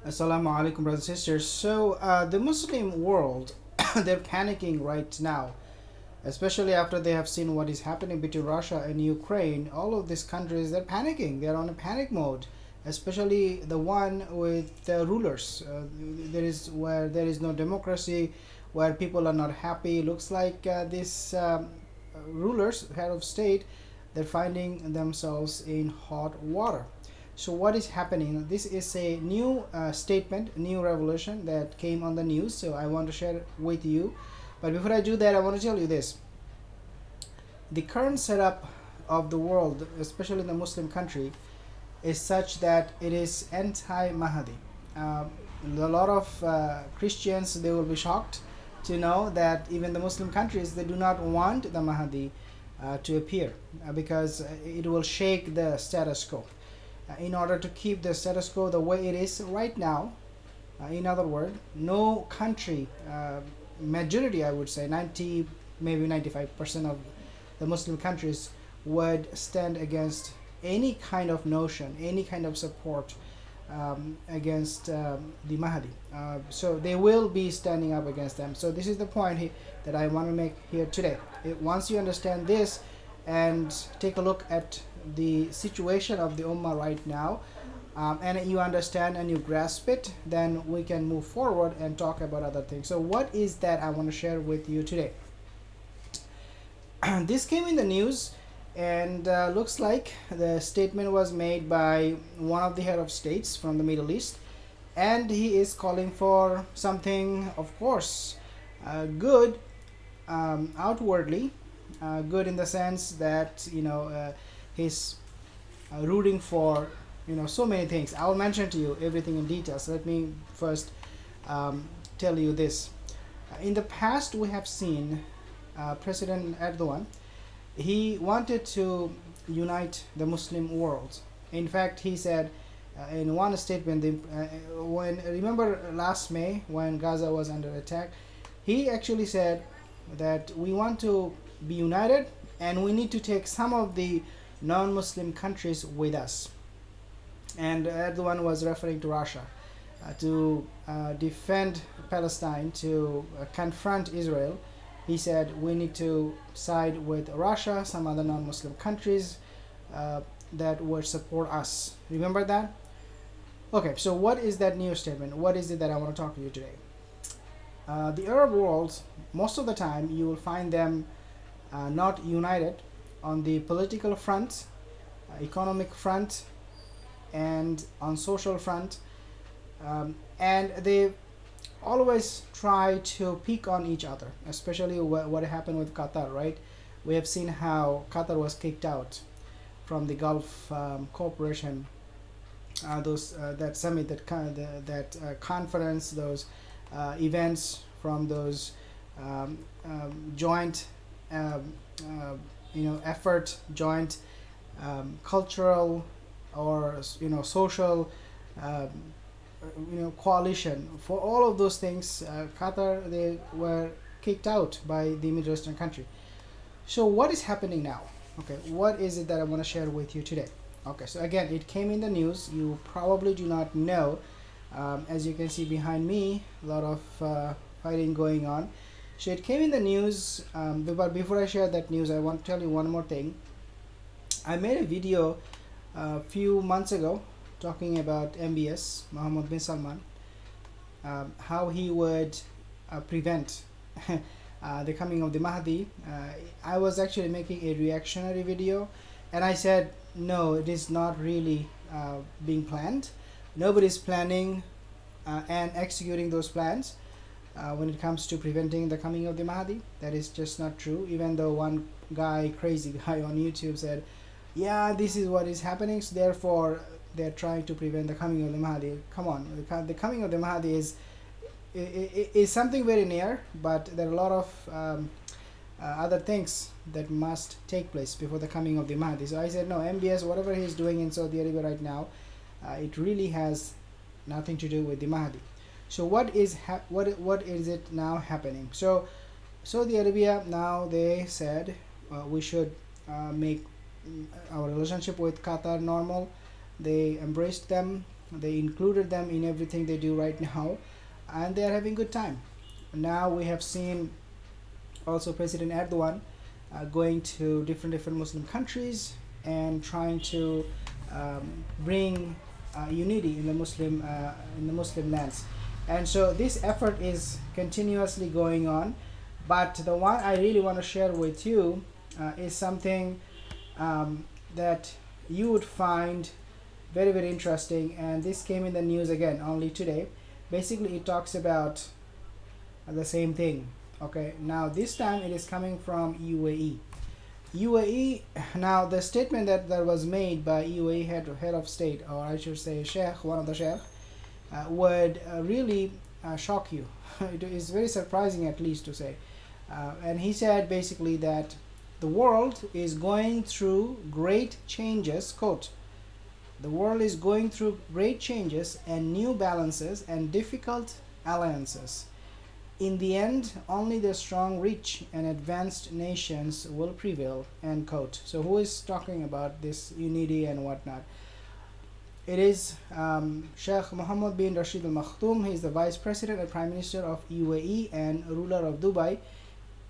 Assalamu alaikum, brothers and sisters. So, the Muslim world, they're panicking right now, especially after they have seen what is happening between Russia and Ukraine. All of these countries, they're panicking. They're on a panic mode, especially the one with the rulers. Where there is no democracy, where people are not happy. Looks like these rulers, head of state, they're finding themselves in hot water. So what is happening? This is a new statement, new revelation that came on the news. So I want to share it with you. But before I do that, I want to tell you this. The current setup of the world, especially in the Muslim country, is such that it is anti-Mahdi. A lot of Christians, they will be shocked to know that even the Muslim countries, they do not want the Mahdi to appear because it will shake the status quo. In order to keep the status quo the way it is right now, in other words, no country, majority, I would say 90, maybe 95% of the Muslim countries would stand against any kind of notion, any kind of support against the Mahdi. So they will be standing up against them. So this is the point that I want to make here today. Once you understand this and take a look at the situation of the Ummah right now, and you understand and you grasp it, then we can move forward and talk about other things. So what is that I want to share with you today? This came in the news, and looks like the statement was made by one of the head of states from the Middle East, and he is calling for something, of course, good, outwardly, good in the sense that he's rooting for so many things. I will mention to you everything in detail. So let me first tell you this. In the past, we have seen President Erdogan. He wanted to unite the Muslim world. In fact, he said in one statement, when remember last May when Gaza was under attack, he actually said that we want to be united and we need to take some of the non-Muslim countries with us. And Erdogan was referring to Russia to defend Palestine, to confront Israel. He said we need to side with Russia, some other non-Muslim countries that would support us. Remember that? Okay, so what is that new statement? What is it that I want to talk to you today? The Arab world, most of the time, you will find them not united on the political front, economic front, and on social front, and they always try to pick on each other, especially what happened with Qatar, right? We have seen how Qatar was kicked out from the Gulf Cooperation, that summit, that conference, those events from those joint effort, joint cultural or social coalition. For all of those things, Qatar, they were kicked out by the Middle Eastern country. So what is happening now? Okay, what is it that I want to share with you today? Okay, so again, it came in the news. You probably do not know. As you can see behind me, a lot of fighting going on. So it came in the news, but before I share that news, I want to tell you one more thing. I made a video a few months ago talking about MBS, Mohammed bin Salman, how he would prevent the coming of the Mahdi. I was actually making a reactionary video, and I said, no, it is not really being planned. Nobody's planning and executing those plans when it comes to preventing the coming of the Mahdi. That is just not true. Even though one guy, crazy guy on YouTube said, yeah, this is what is happening, so therefore they're trying to prevent the coming of the Mahdi. Come on, the coming of the Mahdi is something very near, but there are a lot of other things that must take place before the coming of the Mahdi. So I said, no, MBS, whatever he's doing in Saudi Arabia right now, it really has nothing to do with the Mahdi. So what is it now happening? So Saudi Arabia, now they said we should make our relationship with Qatar normal. They embraced them They included them in everything they do right now, and they are having good time. Now we have seen also President Erdogan going to different Muslim countries and trying to bring unity in the Muslim lands. And so this effort is continuously going on. But the one I really want to share with you is something that you would find very interesting. And this came in the news again only today. Basically, it talks about the same thing. Okay, now this time it is coming from UAE. UAE, now the statement that was made by UAE head of state, or I should say Sheikh, one of the Sheikh, would really shock you. It is very surprising, at least to say. And he said basically that the world is going through great changes, quote, the world is going through great changes and new balances and difficult alliances. In the end, only the strong, rich, and advanced nations will prevail, end quote. So who is talking about this unity and whatnot? It is Sheikh Mohammed bin Rashid Al Maktoum. He is the Vice President and Prime Minister of UAE and ruler of Dubai.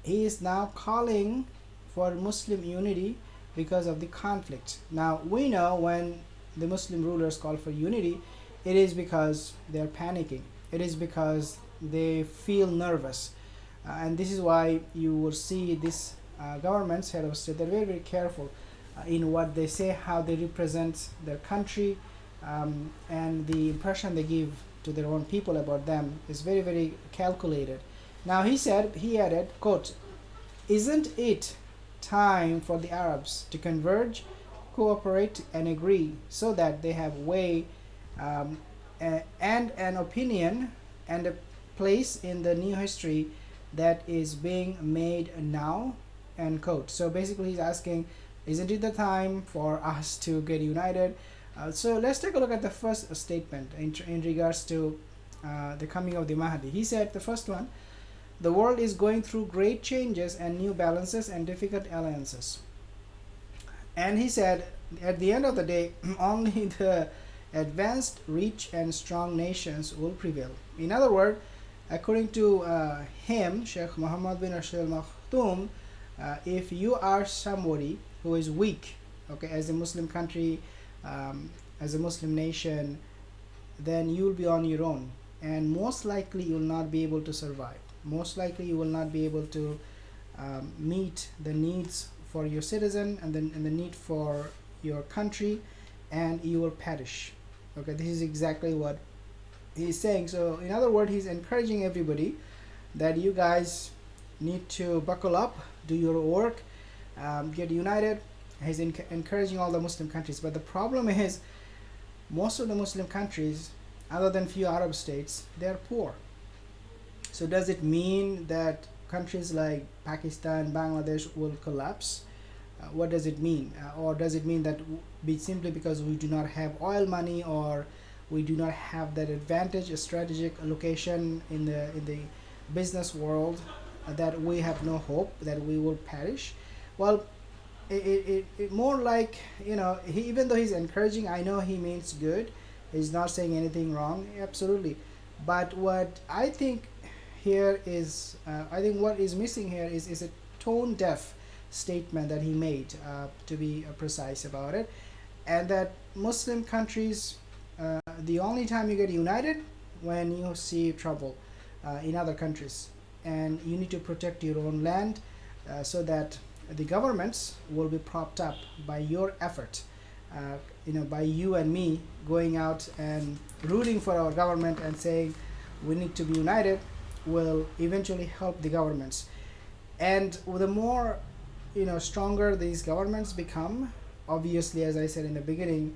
He is now calling for Muslim unity because of the conflict. Now we know when the Muslim rulers call for unity, it is because they are panicking. It is because they feel nervous, and this is why you will see this government's head of state, they're very careful in what they say, how they represent their country, and the impression they give to their own people about them is very calculated. Now he added, quote, isn't it time for the Arabs to converge, cooperate, and agree so that they have way and an opinion and a place in the new history that is being made now, end quote. So basically he's asking, isn't it the time for us to get united? So let's take a look at the first statement in regards to the coming of the Mahdi. He said, the first one, the world is going through great changes and new balances and difficult alliances. And he said, at the end of the day, only the advanced, rich, and strong nations will prevail. In other words, according to him, Sheikh Mohammed bin Rashid Al Maktoum, if you are somebody who is weak, okay, as a Muslim country, as a Muslim nation, then you will be on your own, and most likely you will not be able to survive. Most likely you will not be able to meet the needs for your citizen and the need for your country, and you will perish. Okay, this is exactly what he's saying. So in other words, he's encouraging everybody that you guys need to buckle up, do your work, get united. He's encouraging all the Muslim countries. But the problem is, most of the Muslim countries, other than few Arab states, they're poor. So does it mean that countries like Pakistan, Bangladesh will collapse? What does it mean? Or does it mean that simply because we do not have oil money, or we do not have that advantage, a strategic location in the business world, that we have no hope, that we will perish? Well, it more like, even though he's encouraging, I know he means good, he's not saying anything wrong, absolutely. But what I think here is, I think what is missing here is a tone deaf statement that he made, to be precise about it, and that Muslim countries, the only time you get united when you see trouble in other countries, and you need to protect your own land, so that the governments will be propped up by your effort, by you and me going out and rooting for our government and saying we need to be united, will eventually help the governments. And the more stronger these governments become, obviously, as I said in the beginning,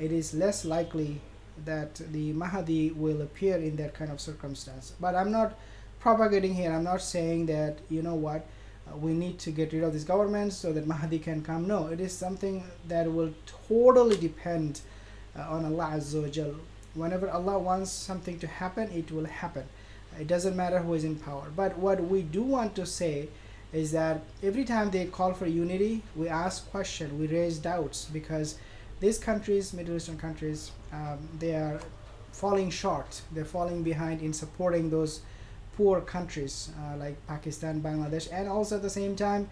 it is less likely that the Mahdi will appear in that kind of circumstance. But I'm not propagating here. I'm not saying that, we need to get rid of this government so that Mahdi can come. No, it is something that will totally depend on Allah Azza wa Jal. Whenever Allah wants something to happen, it will happen. It doesn't matter who is in power. But what we do want to say is that every time they call for unity, we ask questions, we raise doubts, because these countries, Middle Eastern countries, they are falling short. They're falling behind in supporting those poor countries like Pakistan, Bangladesh, and also at the same time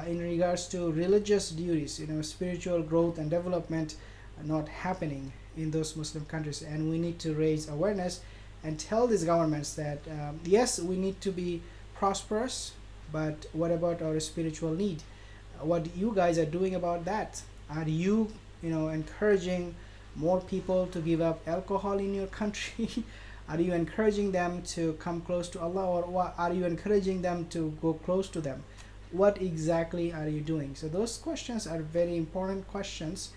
in regards to religious duties, spiritual growth and development not happening in those Muslim countries. And we need to raise awareness and tell these governments that yes, we need to be prosperous, but what about our spiritual need? What you guys are doing about that? Are you encouraging more people to give up alcohol in your country? Are you encouraging them to come close to Allah, or are you encouraging them to go close to them? What exactly are you doing? So those questions are very important questions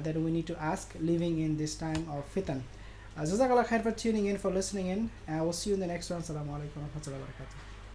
that we need to ask living in this time of fitan. Jazakallah khair for tuning in, for listening in. I will see you in the next one. Assalamu alaikum wa rahmatullahi wa barakatuh.